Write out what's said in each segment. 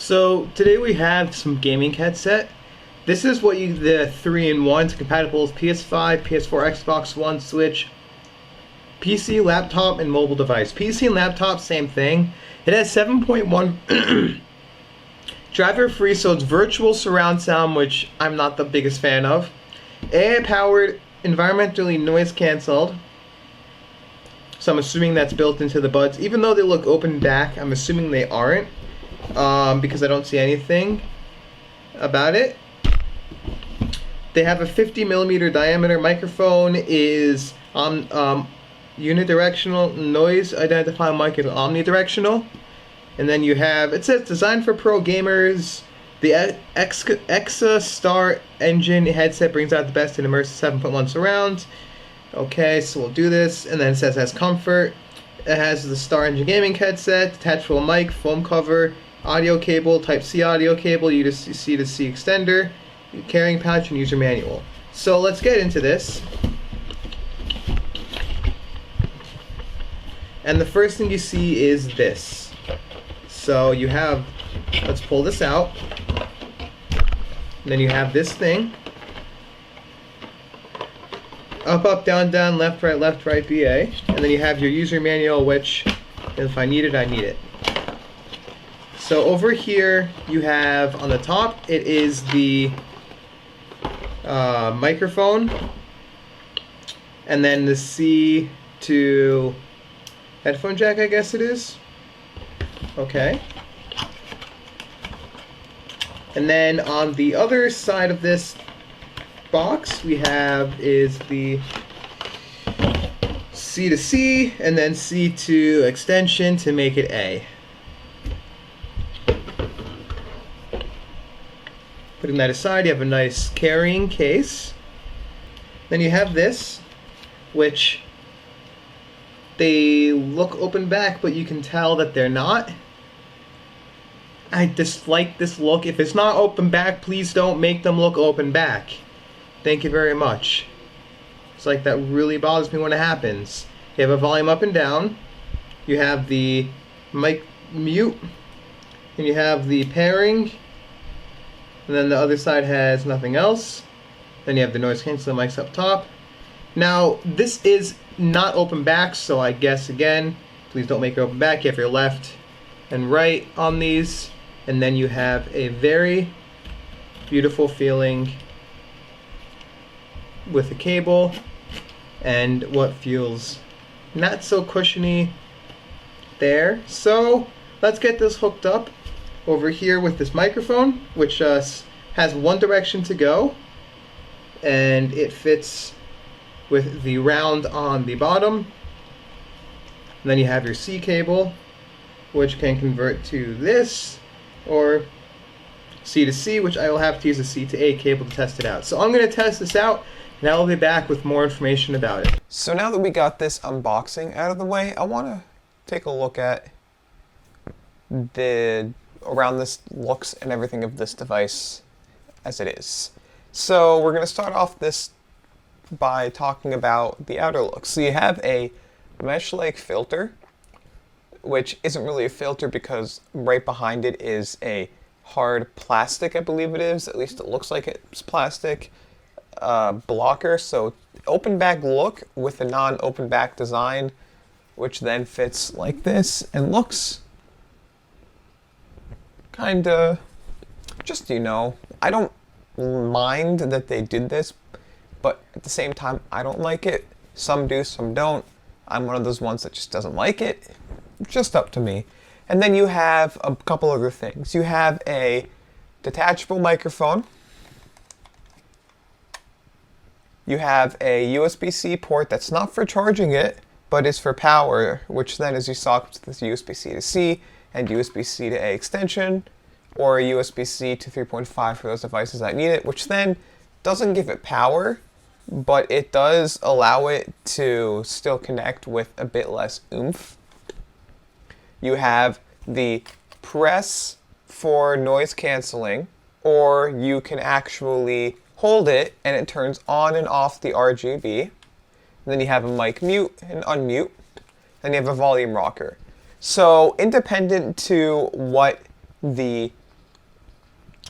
So today we have some gaming headset. This is what you the 3-in-1. It's compatible with PS5, PS4, Xbox One, Switch, PC, laptop, and mobile device. PC and laptop, same thing. It has 7.1 driver free, so it's virtual surround sound, which I'm not the biggest fan of. AI powered, environmentally noise cancelled. So I'm assuming that's built into the buds. Even though they look open back, I'm assuming they aren't. Because I don't see anything about it. They have a 50mm diameter microphone, is unidirectional, noise identifying mic is omnidirectional. And then you have, it says designed for pro gamers. The Eksa Star Engine headset brings out the best in immersive 7.1 surround. Okay, so we'll do this. And then it says it has comfort. It has the Star Engine gaming headset, detachable mic, foam cover, audio cable, Type-C audio cable, USB-C to C extender, carrying pouch, and user manual. So let's get into this. And the first thing you see is this. So you have, let's pull this out. And then you have this thing. Up, up, down, down, left, right, BA. And then you have your user manual, which, if I need it, I need it. So over here, you have on the top, it is the microphone, and then the C to headphone jack, I guess it is. Okay. And then on the other side of this box, we have is the C to C, and then C to extension to make it A. Putting that aside, you have a nice carrying case. Then you have this, which they look open back, but you can tell that they're not. I dislike this look. If it's not open back, please don't make them look open back. Thank you very much. It's like that really bothers me when it happens. You have a volume up and down. You have the mic mute. And you have the pairing. And then the other side has nothing else. Then you have the noise canceling mics up top. Now, this is not open back, so I guess again, please don't make it open back. You have your left and right on these. And then you have a very beautiful feeling with the cable and what feels not so cushiony there. So let's get this hooked up over here with this microphone, which has one direction to go, and it fits with the round on the bottom. And then you have your C cable, which can convert to this, or C to C, which I will have to use a C to A cable to test it out. So I'm going to test this out, and I'll be back with more information about it. So now that we got this unboxing out of the way, I want to take a look at around this looks and everything of this device as it is. So we're going to start off this by talking about the outer look. So you have a mesh-like filter, which isn't really a filter because right behind it is a hard plastic, I believe it is, at least it looks like it's plastic, blocker. So open back look with a non-open back design, which then fits like this and looks kinda, just, you know, I don't mind that they did this, but at the same time, I don't like it. Some do, some don't. I'm one of those ones that just doesn't like it. It's just up to me. And then you have a couple other things. You have a detachable microphone. You have a USB-C port that's not for charging it, but is for power, which then, as you saw, comes with USB-C to C and USB-C to A extension, or a USB-C to 3.5 for those devices that need it, which then doesn't give it power, but it does allow it to still connect with a bit less oomph. You have the press for noise canceling, or you can actually hold it and it turns on and off the RGB. And then you have a mic mute and unmute. Then you have a volume rocker. So independent to what the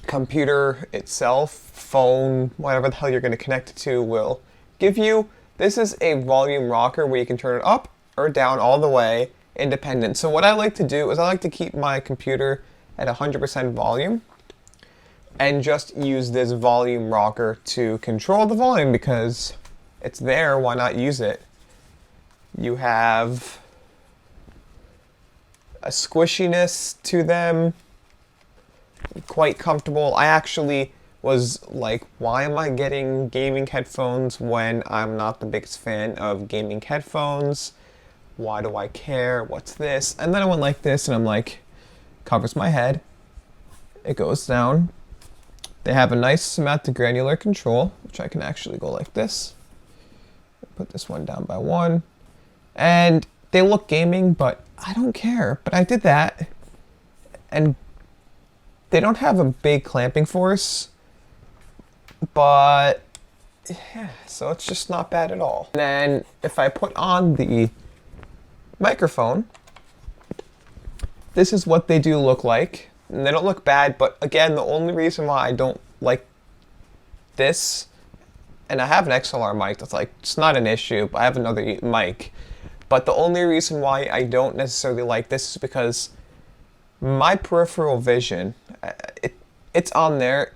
computer itself, phone, whatever the hell you're going to connect it to will give you. This is a volume rocker where you can turn it up or down all the way independent. So what I like to do is I like to keep my computer at 100% volume and just use this volume rocker to control the volume because it's there, why not use it? You have a squishiness to them, quite comfortable. I actually was like, why am I getting gaming headphones when I'm not the biggest fan of gaming headphones? Why do I care? What's this? And then I went like this and I'm like, covers my head. It goes down. They have a nice amount of granular control, which I can actually go like this. Put this one down by one. And they look gaming, but I don't care. But I did that. And they don't have a big clamping force. But yeah, so it's just not bad at all. And then if I put on the microphone, this is what they do look like. And they don't look bad, but again, the only reason why I don't like this, and I have an XLR mic that's like, it's not an issue, but I have another mic. But the only reason why I don't necessarily like this is because my peripheral vision, it's on there,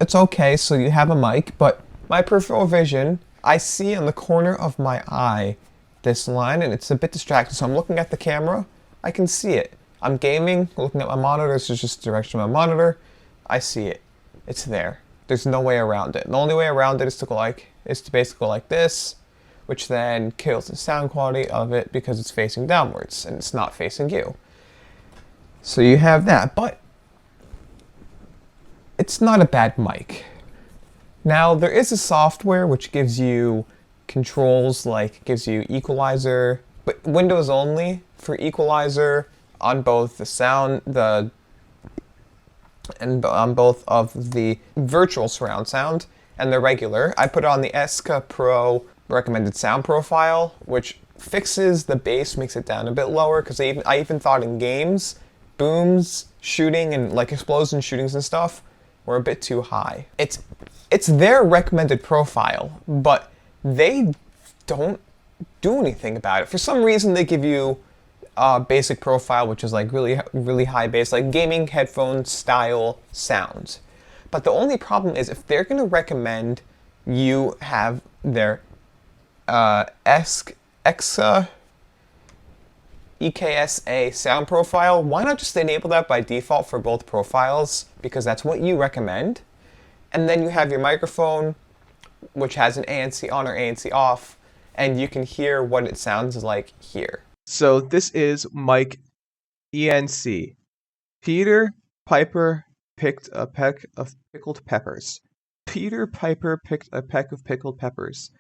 it's okay, so you have a mic, but my peripheral vision, I see in the corner of my eye this line, and it's a bit distracting, so I'm looking at the camera, I can see it. I'm gaming, looking at my monitor, this is just the direction of my monitor, I see it. It's there. There's no way around it. The only way around it is to basically go like this, which then kills the sound quality of it because it's facing downwards and it's not facing you. So you have that, but it's not a bad mic. Now there is a software which gives you controls, like gives you equalizer, but Windows only for equalizer on both the sound, and on both of the virtual surround sound and the regular. I put it on the Eksa Pro recommended sound profile, which fixes the bass, makes it down a bit lower, because I even thought in games, booms, shooting, and like explosion shootings and stuff were a bit too high. It's their recommended profile, but they don't do anything about it. For some reason, they give you basic profile, which is like really high bass, like gaming headphone style sounds. But the only problem is if they're going to recommend you have their Eksa EKSA sound profile, why not just enable that by default for both profiles, because that's what you recommend. And then you have your microphone, which has an ANC on or ANC off, and you can hear what it sounds like here. So this is mic ENC. Peter Piper picked a peck of pickled peppers. Peter Piper picked a peck of pickled peppers.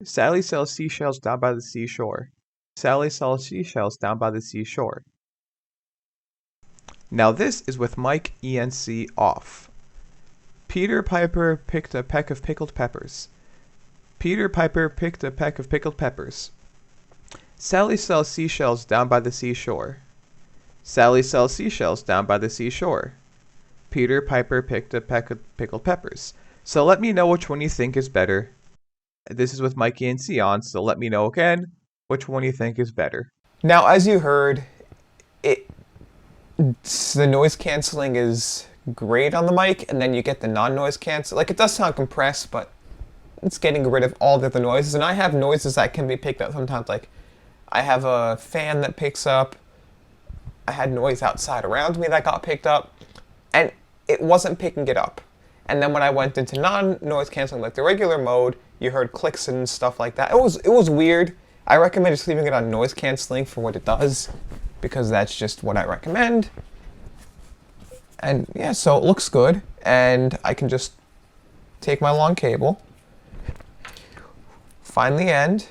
Sally sells seashells down by the seashore. Sally sells seashells down by the seashore. Now this is with mic ENC off. Peter Piper picked a peck of pickled peppers. Peter Piper picked a peck of pickled peppers. Sally sells seashells down by the seashore. Sally sells seashells down by the seashore. Peter Piper picked a peck of pickled peppers. So let me know which one you think is better. This is with mic ENC on, so let me know again which one you think is better. Now, as you heard, the noise canceling is great on the mic, and then you get the non-noise cancel. Like, it does sound compressed, but it's getting rid of all the other noises. And I have noises that can be picked up sometimes, like I have a fan that picks up. I had noise outside around me that got picked up, and it wasn't picking it up. And then when I went into non-noise canceling, like the regular mode, you heard clicks and stuff like that. It was weird. I recommend just leaving it on noise canceling for what it does, because that's just what I recommend. And yeah, so it looks good, and I can just take my long cable, find the end,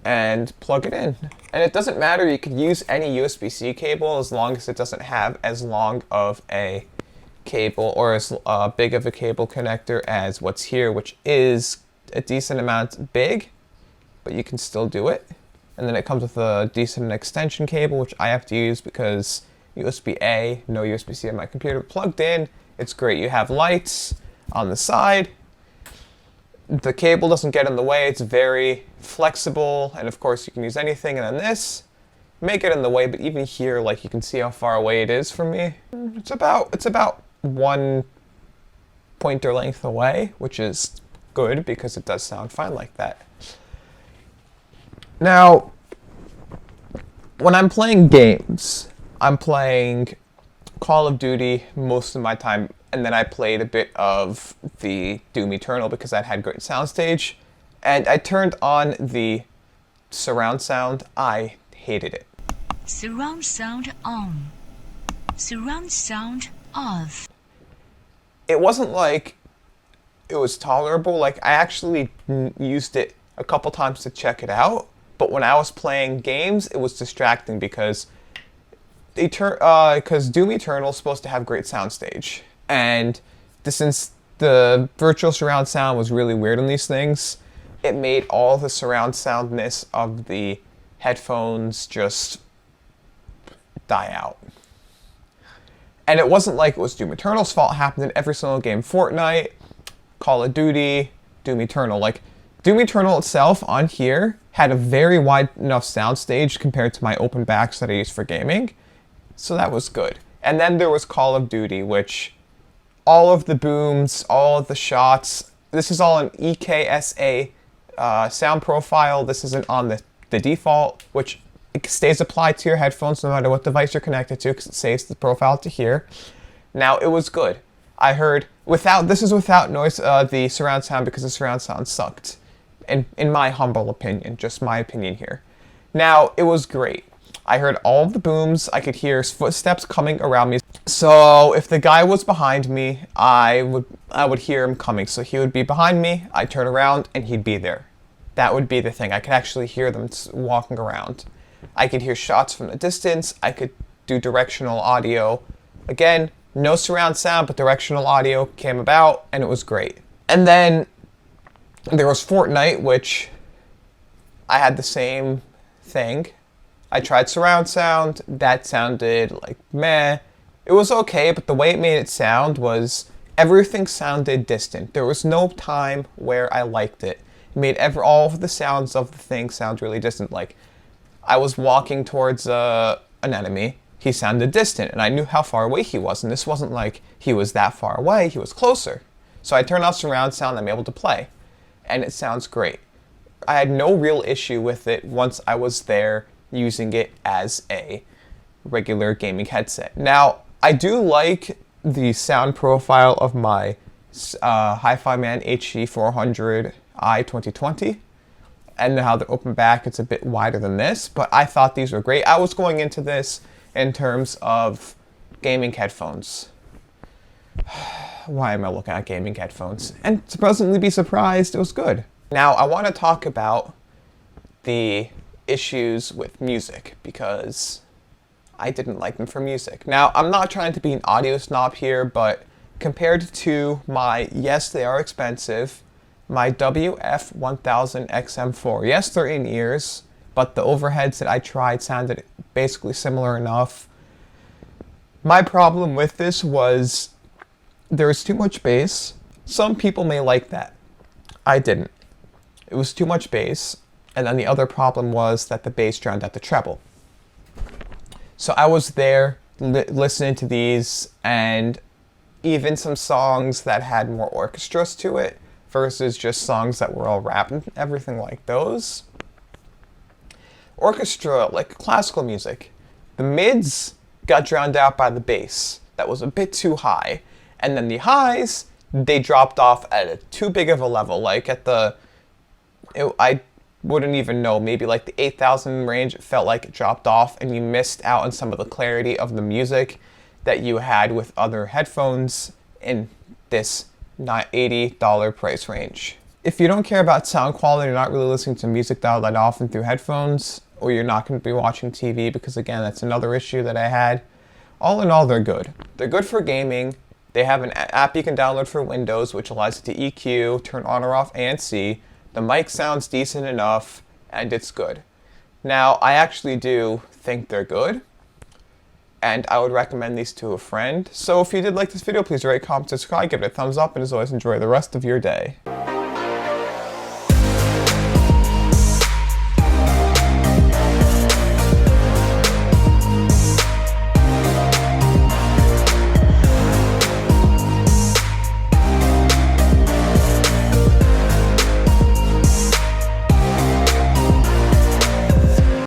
and plug it in. And it doesn't matter, you could use any USB-C cable as long as it doesn't have as long of a cable or as big of a cable connector as what's here, which is a decent amount big, but you can still do it. And then it comes with a decent extension cable, which I have to use because USB-A, no USB-C on my computer, plugged in, It's great. You have lights on the side. The cable doesn't get in the way. It's very flexible, and of course you can use anything. And then this may get in the way, but even here, like, you can see how far away it is from me. It's about 1 pointer length away, which is good because it does sound fine like that. Now, when I'm playing games, I'm playing Call of Duty most of my time, and then I played a bit of the Doom Eternal because that had great soundstage, and I turned on the surround sound. I hated it. Surround sound on. Surround sound off. It wasn't like it was tolerable. Like, I actually used it a couple times to check it out, but when I was playing games, it was distracting because Doom Eternal is supposed to have great soundstage, and since the virtual surround sound was really weird on these things, it made all the surround soundness of the headphones just die out. And it wasn't like it was Doom Eternal's fault. It happened in every single game. Fortnite, Call of Duty, Doom Eternal. Like, Doom Eternal itself on here had a very wide enough soundstage compared to my open backs that I use for gaming. So that was good. And then there was Call of Duty, which all of the booms, all of the shots, this is all an EKSA sound profile. This isn't on the default, which it stays applied to your headphones no matter what device you're connected to because it saves the profile to here. Now, it was good. I heard, this is without noise, the surround sound, because the surround sound sucked. In my humble opinion, just my opinion here. Now, it was great. I heard all of the booms. I could hear footsteps coming around me. So if the guy was behind me, I would hear him coming. So he would be behind me, I'd turn around, and he'd be there. That would be the thing. I could actually hear them walking around. I could hear shots from the distance. I could do directional audio. Again, no surround sound, but directional audio came about, and it was great. And then there was Fortnite, which I had the same thing. I tried surround sound. That sounded like meh. It was okay, but the way it made it sound was everything sounded distant. There was no time where I liked it. It made all of the sounds of the thing sound really distant. Like, I was walking towards an enemy. He sounded distant, and I knew how far away he was. And this wasn't like he was that far away. He was closer. So I turned off surround sound. I'm able to play, and it sounds great. I had no real issue with it once I was there using it as a regular gaming headset. Now, I do like the sound profile of my Hi-Fi Man HE400i 2020. And how they're open back, it's a bit wider than this, but I thought these were great. I was going into this in terms of gaming headphones. Why am I looking at gaming headphones? And to pleasantly be surprised, it was good. Now, I want to talk about the issues with music, because I didn't like them for music. Now, I'm not trying to be an audio snob here, but compared to my, yes, they are expensive, my WF-1000 XM4. Yes, they're in ears, but the overheads that I tried sounded basically similar enough. My problem with this was there was too much bass. Some people may like that. I didn't. It was too much bass, and then the other problem was that the bass drowned out the treble. So I was there listening to these, and even some songs that had more orchestras to it, versus just songs that were all rap and everything like those. Orchestra, like classical music, the mids got drowned out by the bass. That was a bit too high. And then the highs, they dropped off at a too big of a level. Like at I wouldn't even know, maybe like the 8000 range, it felt like it dropped off and you missed out on some of the clarity of the music that you had with other headphones in this $80 price range. If you don't care about sound quality, you're not really listening to music that often through headphones, or you're not going to be watching TV, because again, that's another issue that I had. All in all, they're good. They're good for gaming. They have an app you can download for Windows, which allows you to EQ, turn on or off ANC. The mic sounds decent enough, and it's good. Now, I actually do think they're good. and I would recommend these to a friend. So if you did like this video, please rate, comment, subscribe, give it a thumbs up, and as always, enjoy the rest of your day.